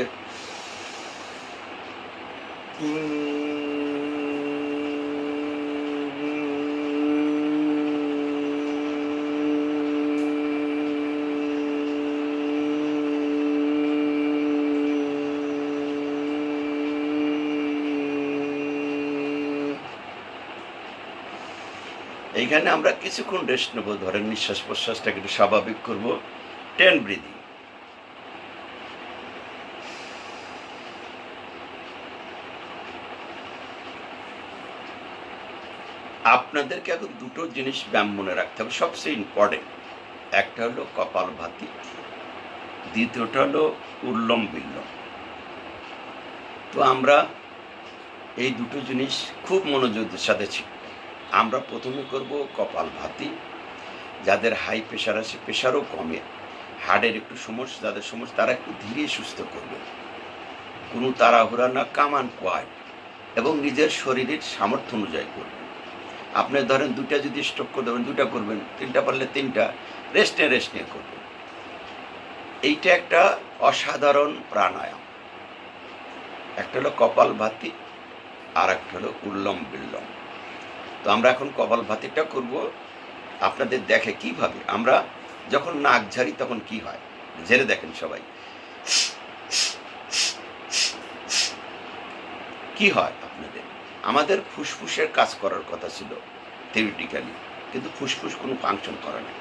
A: এইখানে আমরা কিছুক্ষণ রেস্ট নেবো, ধরেন নিঃশ্বাস প্রশ্বাসটাকে একটু স্বাভাবিক করবো। 10 ব্রিদিং। আপনাদেরকে এখন দুটো জিনিস ব্যায়াম মনে রাখতে হবে, সবচেয়ে ইম্পর্টেন্ট। একটা হলো কপালভাতি, দ্বিতীয়টা হলো উল্লম বিল্লম। তো আমরা এই দুটো জিনিস খুব মনোযোগের সাথে শিখব। আমরা প্রথমে করব কপালভাতি। যাদের হাই প্রেশার আছে, প্রেশারও কমে, হার্টের একটু সমস্যা যাদের সমস্যা, তারা একটু ধীরে সুস্থ করবে, কোনো তাড়াহুড়া না, কামান কোয়াইট, এবং নিজের শরীরের সামর্থ্য অনুযায়ী করবে। আপনি ধরেন দুটা যদি স্ট্রোক করে দেবেন, দুটা করবেন, তিনটা পারলে তিনটা, রেস্ট নিয়ে করবেন। এইটা একটা অসাধারণ প্রাণায়াম। একটা হলো কপালভাতি, আর একটা হলো উল্লম বিল্লম। তো আমরা এখন কপালভাতিটা করব। আপনাদের দেখে কিভাবে আমরা যখন নাক ঝাড়ি তখন কি হয়, ঝেড়ে দেখেন সবাই, কি হয় আপনাদের। আমাদের ফুসফুসের কাজ করার কথা ছিল থিওরিটিক্যালি, কিন্তু ফুসফুস কোনো ফাংশন করে না,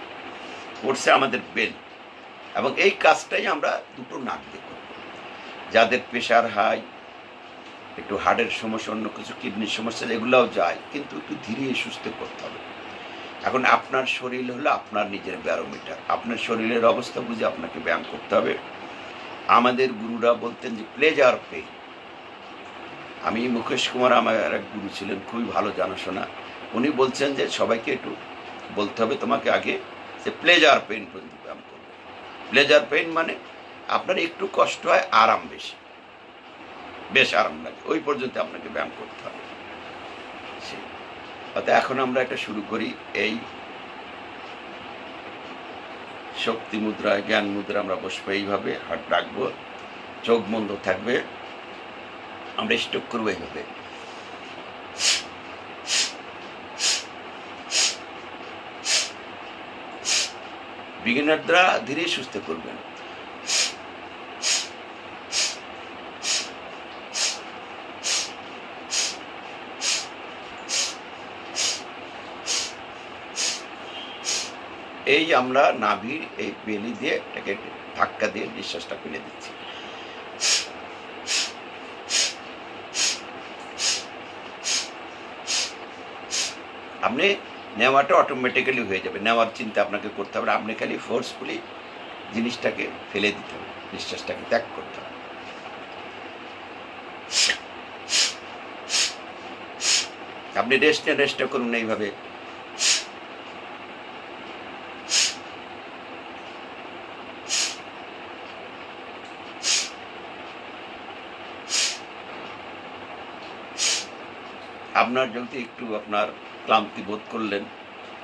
A: করছে আমাদের বেল। এবং এই কাজটাই আমরা দুটো নাক দিয়ে করব। যাদের প্রেশার হাই, একটু হার্টের সমস্যা, অন্য কিছু কিডনির সমস্যা, এগুলোও যায়, কিন্তু একটু ধীরে সুস্থ করতে হবে। এখন আপনার শরীর হলো আপনার নিজের ব্যারোমিটার, আপনার শরীরের অবস্থা বুঝে আপনাকে ব্যায়াম করতে হবে। আমাদের গুরুরা বলতেন যে প্লেজার পেইন। আমি মুকেশ কুমার, আমার এক গুরু ছিলেন, খুবই ভালো জানাশোনা। উনি বলছেন যে সবাইকে একটু বলতে হবে তোমাকে আগে যে প্লেজার পেইন পর্যন্ত ব্যায়াম করবে। প্লেজার পেইন মানে আপনার একটু কষ্ট হয়, আরাম বেশি, বেশ আরাম লাগে, ওই পর্যন্ত আপনাকে ব্যায়াম করতে হবে। অর্থাৎ এখন আমরা এটা শুরু করি। এই শক্তি মুদ্রায়, জ্ঞান মুদ্রা আমরা বসবো এইভাবে, হাত রাখবো, চোখ বন্ধ থাকবে, আমরা স্ট্রোক করবো এইভাবে। বিগিনাররা ধীরে সুস্থ করবেন। এই আমরা নাভির এই বেলি দিয়ে এটাকে ধাক্কা দিয়ে নিঃশ্বাসটা ফেলে দিচ্ছি। আপনি নেওয়াটা অটোমেটিক্যালি হয়ে যাবে, নেওয়ার চিন্তা আপনাকে করতে হবে, আপনি খালি ফোর্সফুলি জিনিসটাকে ফেলে দিতে হবে, নিঃশ্বাসটাকে ত্যাগ করতে হবে। আপনি রেস্টটা করুন এইভাবে। আপনার যদি একটু আপনার ক্লান্তি বোধ করলেন,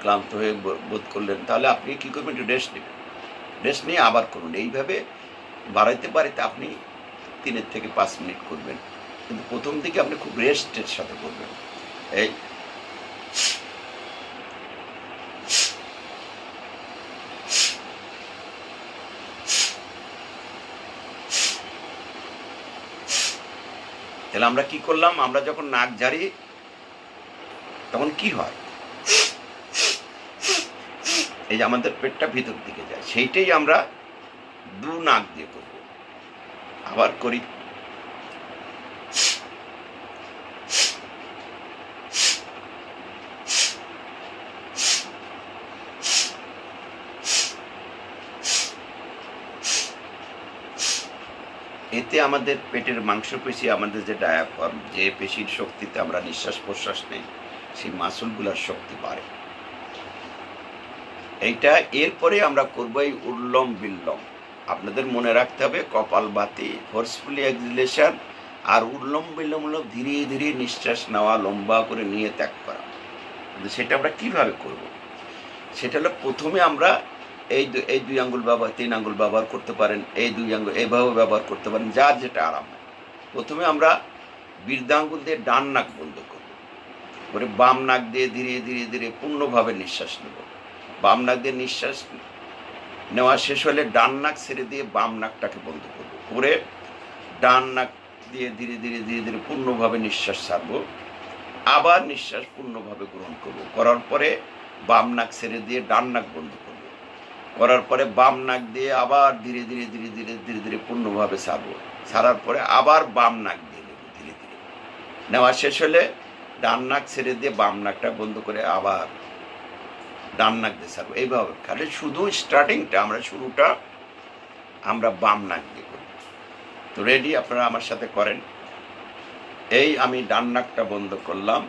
A: ক্লান্ত হয়ে বোধ করলেন, তাহলে আপনি কী করবেন, একটু রেস্ট নেবেন, রেস্ট নিয়ে আবার করুন। এইভাবে বাড়াইতে বাড়াইতে আপনি 3 থেকে 5 মিনিট করবেন, কিন্তু প্রথম দিকে আপনি খুব রেস্টের সাথে করবেন। এই তাহলে আমরা কি করলাম, আমরা যখন নাক ঝাড়ি তখন কি হয়, এই যে আমাদের পেটটা ভিতর দিকে যায়, সেইটাই আমরা 2 নাক দিয়ে করব। আবার করি। এতে আমাদের পেটের মাংসপেশি, আমাদের যে ডায়াফ্রাম, যে পেশির শক্তিতে আমরা নিঃশ্বাস প্রশ্বাস নেই, সেই মাসুলগুলোর শক্তি বাড়ে। এইটা এরপরে আমরা করবো এই উল্লম বিল্লম। আপনাদের মনে রাখতে হবে কপালভাতি, ফোর্সফুলি এক্সিলেশন, আর উল্লম বিল্লম হলো ধীরে ধীরে নিঃশ্বাস নেওয়া, লম্বা করে নিয়ে ত্যাগ করা। কিন্তু সেটা আমরা কিভাবে করব, সেটা হলো প্রথমে আমরা এই 2 আঙ্গুল ব্যবহার, 3 আঙ্গুল ব্যবহার করতে পারেন, এই 2 আঙ্গুল এইভাবে ব্যবহার করতে পারেন, যার যেটা আরাম হয়। প্রথমে আমরা বৃদ্ধাঙ্গুল দিয়ে ডান নাক বন্ধ করব, পরে বাম নাক দিয়ে ধীরে ধীরে ধীরে পূর্ণভাবে নিঃশ্বাস নেব। বাম নাক দিয়ে নিঃশ্বাস নেওয়া শেষ হলে ডান নাক ছেড়ে দিয়ে বাম নাকটাকে বন্ধ করব, করে ডান নাক দিয়ে ধীরে ধীরে ধীরে ধীরে পূর্ণভাবে নিঃশ্বাস ছাড়ব, আবার নিঃশ্বাস পূর্ণভাবে গ্রহণ করব, করার পরে বাম নাক ছেড়ে দিয়ে ডান নাক বন্ধ করব, করার পরে বাম নাক দিয়ে আবার ধীরে ধীরে ধীরে ধীরে ধীরে ধীরে পূর্ণভাবে ছাড়ব, ছাড়ার পরে আবার বাম নাক দিয়ে নেব ধীরে ধীরে। নেওয়া শেষ হলে ডান নাক ছেড়ে দিয়ে বাম নাকটা বন্ধ করে আবার ডান নাক দিয়ে ছাড়বো। এইভাবে খালি শুধু স্টার্টিংটা, শুরুটা আমরা বাম নাক দিয়ে করি। তো রেডি, আপনারা আমার সাথে করেন। এই আমি ডান নাকটা বন্ধ করলাম,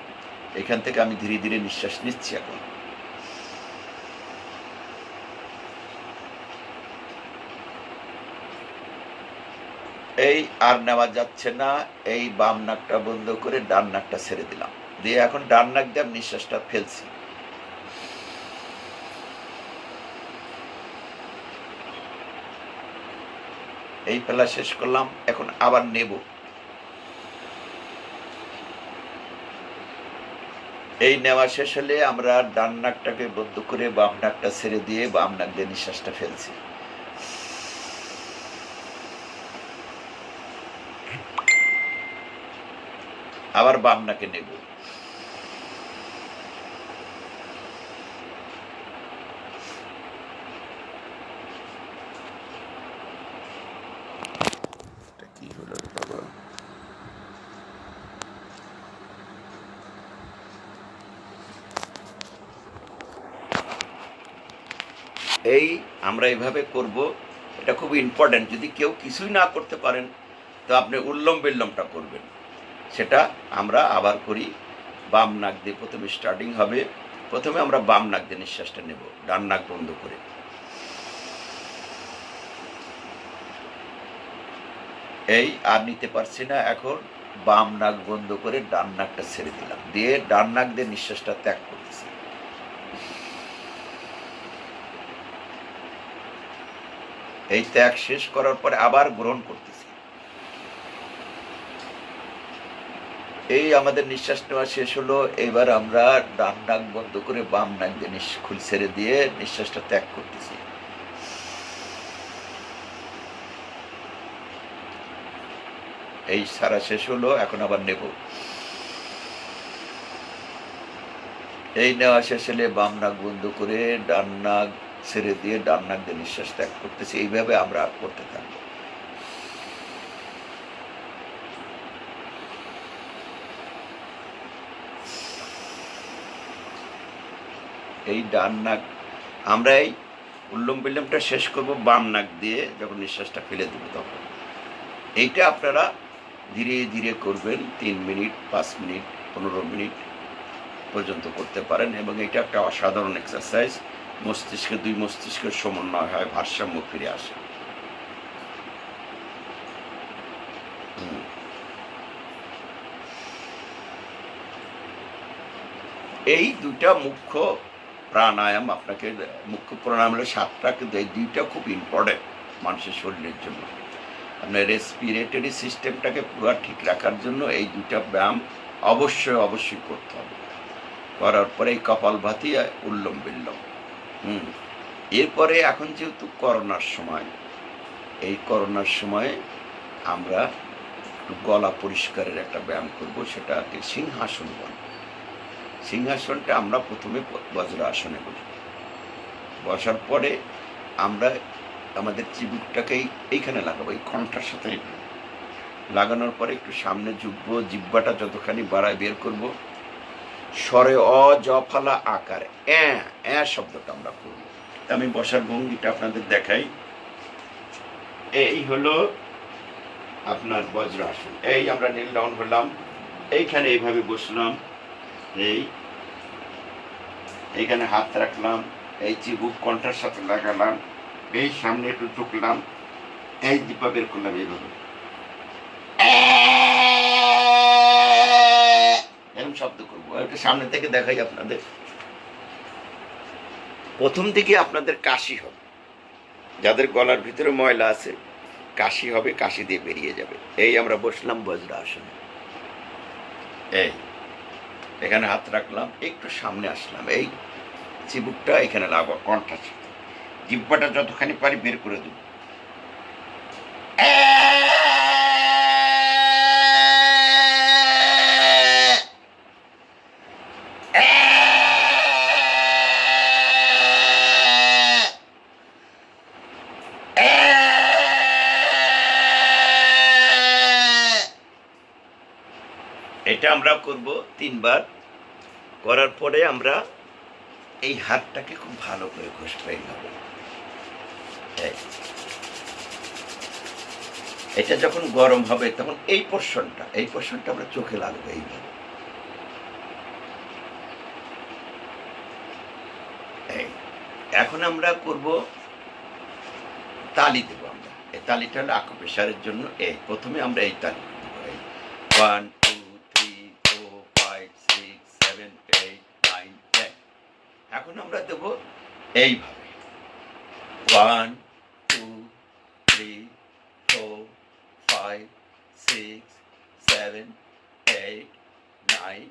A: এখান থেকে আমি ধীরে ধীরে নিঃশ্বাস নিচ্ছি। এখন এই আর নেওয়া যাচ্ছে না, এই বাম নাকটা বন্ধ করে ডান নাকটা ছেড়ে দিলাম, দিয়ে এখন ডান নাক দিয়ে আমি নিঃশ্বাসটা ফেলছি। এই ফেলা শেষ করলাম, এখন আবার নেব। এই নেওয়া শেষ হলে আমরা ডান নাকটাকে বন্ধ করে বাম নাকটা ছেড়ে দিয়ে বাম নাক দিয়ে নিঃশ্বাসটা ফেলছি। আবার বাম নাকে নেব, কি হলো বাবা, এই আমরা এইভাবে করব। এটা খুব ইম্পর্টেন্ট। যদি কেউ কিছুই না করতে পারেন তো আপনি উল্লম বিল্লমটা করবেন। সেটা আমরা আবার করি। বাম নাক দিয়ে প্রথমে স্টার্টিং হবে। প্রথমে আমরা বাম নাক দিয়ে নিঃশ্বাসটা নেব, ডান নাক বন্ধ করে। এই আর নিতে পারছি না, এখন বাম নাক বন্ধ করে ডান নাকটা ছেড়ে দিলাম, দিয়ে ডান নাক দিয়ে নিঃশ্বাসটা ত্যাগ করতেছি। এই ত্যাগ শেষ করার পরে আবার গ্রহণ করতেছি। এই আমাদের নিঃশ্বাস নেওয়া শেষ হলো। এবার আমরা ডান নাক বন্ধ করে বাম নাক দিয়ে ছেড়ে দিয়ে নিঃশ্বাসটা ত্যাগ করতেছি। এই সারা শেষ হলো, এখন আবার নেব। এই নেওয়া শেষ হলে বাম নাক বন্ধ করে ডান নাক ছেড়ে দিয়ে ডান নাক দিয়ে নিঃশ্বাস ত্যাগ করতেছি। এইভাবে আমরা করতে থাকবো। এই ডান নাক, আমরা এই উল্লম্ব বিল্লমটা শেষ করব বাম নাক দিয়ে, যখন নিঃশ্বাসটা ফেলে দেবো তখন। এইটা আপনারা ধীরে ধীরে করবেন, 3 মিনিট, 5 মিনিট, 15 মিনিট পর্যন্ত করতে পারেন। এবং এটা একটা অসাধারণ এক্সারসাইজ। মস্তিষ্কে দুই মস্তিষ্কের সমন্বয় হয়, ভারসাম্য ফিরে আসে। এই দুইটা মুখ্য প্রাণায়াম, আপনাকে মুখ্য প্রাণায়াম হলো 7টা, কিন্তু এই দুইটা খুব ইম্পর্টেন্ট মানুষের শরীরের জন্য। আপনার রেসপিরেটরি সিস্টেমটাকে পুরো ঠিক রাখার জন্য এই দুইটা ব্যায়াম অবশ্যই করতে হবে। করার পরে এই কপালভাতি আর উল্লম বিল্লম। এরপরে এখন যেহেতু করোনার সময়, এই করোনার সময়ে আমরা একটু গলা পরিষ্কারের একটা ব্যায়াম করব, সেটাকে সিংহাসন বলে। সিংহাসনটা আমরা প্রথমে বজ্র আসনে বলি। বসার পরে আমরা আমাদের চিবুকটাকে এইখানে লাগাবো, এই কণ্ঠার সাথে লাগানোর পরে একটু সামনে ঝুঁকবো, জিহ্বাটা যতখানি বাড়ায় বের করব, স্বরে অজফলা আকার শব্দটা আমরা করব। আমি বসার ভঙ্গিটা আপনাদের দেখাই। এই হলো আপনার বজ্র আসন। এই আমরা নীল ডাউন হলাম, এইখানে এইভাবে বসলাম, এইখানে হাত রাখলাম, এই চিবুক কণ্ঠার সাথে লাগালাম, এই সামনে একটু ঝুঁকলাম, এই জিহ্বা বের করলাম, এইভাবে এরকম শব্দ করবো। একটা সামনে থেকে দেখাই আপনাদের। প্রথম দিকে আপনাদের কাশি হবে, যাদের গলার ভিতরে ময়লা আছে কাশি হবে, কাশি দিয়ে বেরিয়ে যাবে। এই আমরা বসলাম বজ্র আসনে, এই এখানে হাত রাখলাম, একটু সামনে আসলাম, এই চিবুকটা এখানে লাগবো, কণ্ঠার সাথে জিহ্বাটা যতখানি পারি বের করে দেব। এটা আমরা করব 3 বার। করার পরে আমরা এই হাতটাকে খুব ভালো করে ঘষবো এইভাবে। এটা যখন গরম হবে তখন এই পোর্শনটা আমরা চোখে লাগবে এইভাবে। এখন আমরা করব তালি দেবো। আমরা এই তালিটা হলো আকুপ্রেশারের জন্য। এই প্রথমে আমরা এই তালি দেবো, 1 2 3 4 5 6 7 8 9 10। এখন আমরা দেবো এইভাবে, 1 2 3 4 5 6 7 8 9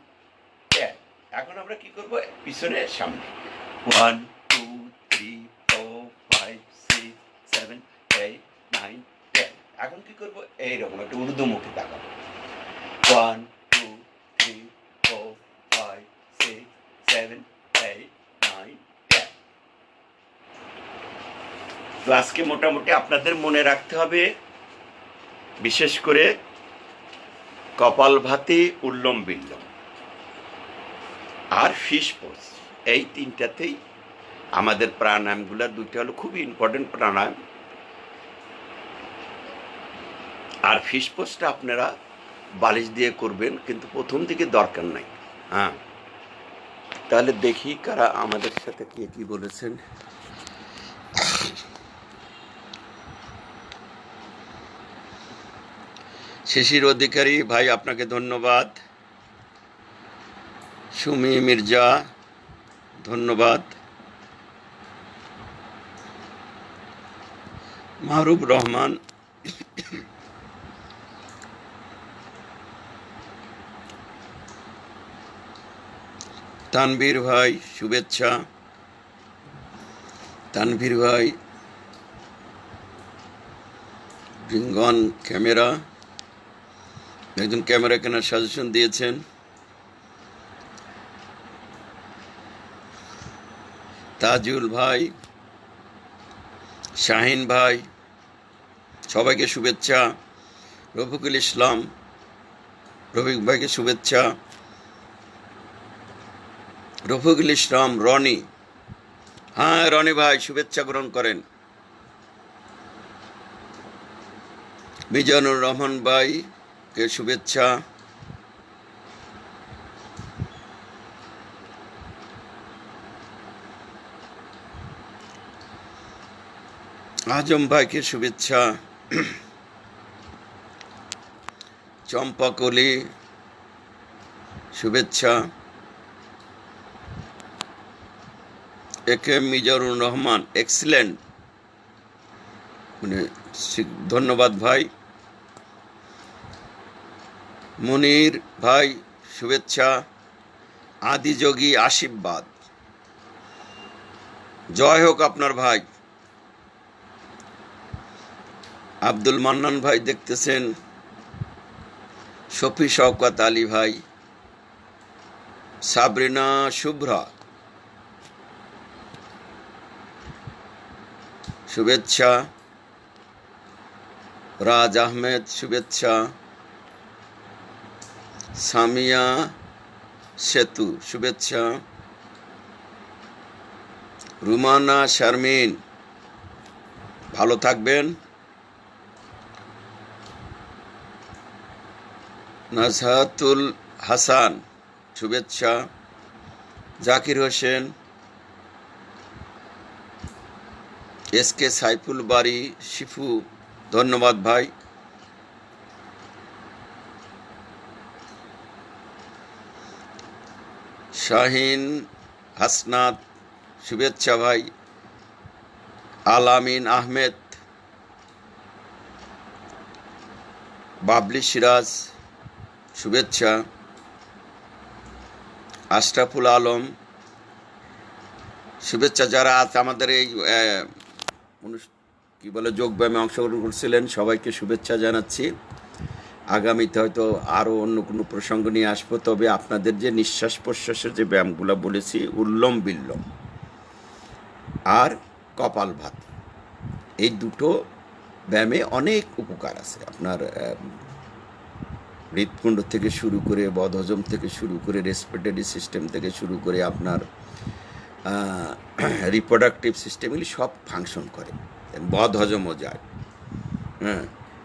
A: 10। এখন আমরা কি করবো, পিছনে সামনে, 1 2 3 4 5 6 7 8 9 10। এখন কি করবো, এইরকম একটা ঊর্ধ্বমুখী তাকাবো, 1 2 3 4 5 6 7 8 9 10। তো আজকে মোটামুটি আপনাদের মনে রাখতে হবে, বিশেষ করে কপালভাতি, উল্লম বিল্লম আর ফিশ পোজ, এই 3টাতেই আমাদের প্রাণায়ামগুলো। 2টা হলো খুবই ইম্পর্টেন্ট প্রাণায়াম। আর ফিশ পোজটা আপনারা বালিশ দিয়ে করবেন, কিন্তু প্রথম থেকে দরকার নাই। তাহলে দেখি কারা আমাদের সাথে কি বলেছেন। শিশির অধিকারী ভাই, আপনাকে ধন্যবাদ। সুমি মির্জা, ধন্যবাদ। মাহরুব রহমান, তানভীর ভাই শুভেচ্ছা। তানভীর ভাই, ব্রিঙ্গন ক্যামেরা, একজন ক্যামেরা কেনার সাজেশন দিয়েছেন। তাজুল ভাই, শাহিন ভাই, সবাইকে শুভেচ্ছা। রফিকুল ইসলাম, রফিক ভাইকে শুভেচ্ছা। রফিকুল ইসলাম, রনি, হ্যাঁ রনি ভাই, শুভেচ্ছা গ্রহণ করেন। মিজানুর রহমান ভাই কে শুভেচ্ছা। আজম ভাইকে শুভেচ্ছা। চম্পা কলি শুভেচ্ছা। একে মিজানুর রহমান, এক্সিলেন্ট, মানে ধন্যবাদ ভাই। মনির ভাই শুভেচ্ছা। আদিযোগী আশীর্বাদ, জয় হোক আপনার ভাই। আব্দুল মান্নান ভাই দেখতেছেন। শফি শওকত আলী ভাই, সাবরিনা শুভ্রা শুভেচ্ছা। রাজ আহমেদ শুভেচ্ছা। সামিয়া সেতু শুভেচ্ছা। রুমানা শারমিন, ভালো থাকবেন। নাজহাতুল হাসান শুভেচ্ছা। জাকির হোসেন, এস কে সাইফুল বাড়ি শিফু, ধন্যবাদ ভাই। শাহিন হাসনাত শুভেচ্ছা ভাই। আলামিন আহমেদ, বাবলি সিরাজ শুভেচ্ছা। আশরাফুল আলম শুভেচ্ছা। যারা আজ আমাদের এই কি বলে যোগব্যায়ামে অংশগ্রহণ করছিলেন সবাইকে শুভেচ্ছা জানাচ্ছি। আগামীতে হয়তো আরও অন্য কোনো প্রসঙ্গ নিয়ে আসবো, তবে আপনাদের যে নিঃশ্বাস প্রশ্বাসের যে ব্যায়ামগুলো বলেছি, উল্লম বিল্লম আর কপালভাত, এই দুটো ব্যায়ামে অনেক উপকার আছে। আপনার হৃৎপিণ্ড থেকে শুরু করে, বদহজম থেকে শুরু করে, রেসপিরেটরি সিস্টেম থেকে শুরু করে, আপনার রিপ্রোডাক্টিভ সিস্টেম, এগুলি সব ফাংশন করে, বদহজমও যায়। হ্যাঁ,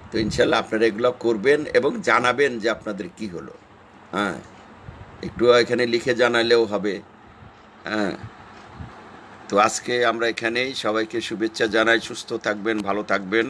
A: তো ইনশাল্লাহ আপনারা এগুলো করবেন এবং জানাবেন যে আপনাদের কি হলো। হ্যাঁ, একটু এখানে লিখে জানালেও হবে। হ্যাঁ, তো আজকে আমরা এখানেই সবাইকে শুভেচ্ছা জানাই। সুস্থ থাকবেন, ভালো থাকবেন।